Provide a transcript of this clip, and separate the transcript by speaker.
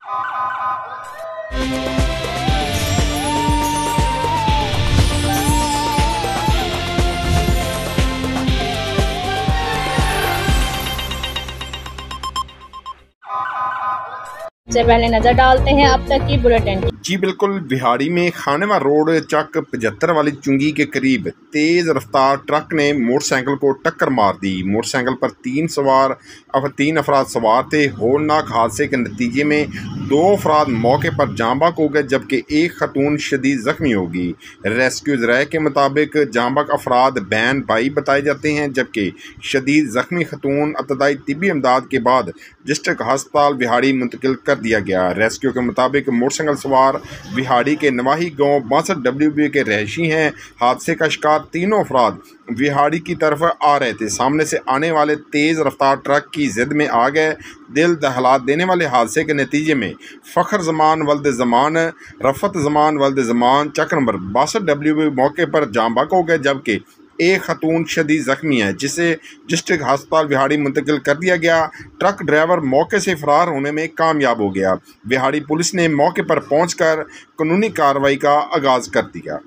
Speaker 1: से पहले नजर डालते हैं अब तक की बुलेटिन।
Speaker 2: जी बिल्कुल, बिहाड़ी में खानेवा रोड चक 75 वाली चुंगी के करीब तेज रफ्तार ट्रक ने मोटरसाइकिल को टक्कर मार दी। मोटरसाइकिल पर तीन अफराद सवार थे। होलनाक हादसे के नतीजे में 2 अफराद मौके पर जाँ बहक हो गए, जबकि एक खतून शदीद जख्मी होगी। रेस्क्यू ज़राए के मुताबिक जाँ बहक अफराद बहन भाई बताए जाते हैं, जबकि शदीद जख्मी खतून इब्तदाई तिब्बी इमदाद के बाद डिस्ट्रिक्ट अस्पताल बिहाड़ी मुंतकिल कर दिया गया। रेस्क्यू के मुताबिक मोटरसाइकिल सवार बिहाड़ी के नवाही गांव 62 WB के रहायशी हैं। हादसे का शिकार तीनों अफराद बिहाड़ी की तरफ आ रहे थे। सामने से आने वाले तेज़ रफ्तार ट्रक की जिद में आ गए। दिल दहला देने वाले हादसे के नतीजे में फ़ख्र ज़मान वल्द ज़मान, रफ़त ज़मान वल्द ज़मान चक नंबर 62 WB मौके पर जाँ बहक हो गए, जबकि एक खतून शदीद ज़ख्मी है, जिसे डिस्ट्रिक्ट अस्पताल बिहाड़ी मुंतकिल कर दिया गया। ट्रक ड्राइवर मौके से फ़रार होने में कामयाब हो गया। बिहाड़ी पुलिस ने मौके पर पहुंचकर कानूनी कार्रवाई का आगाज़ कर दिया।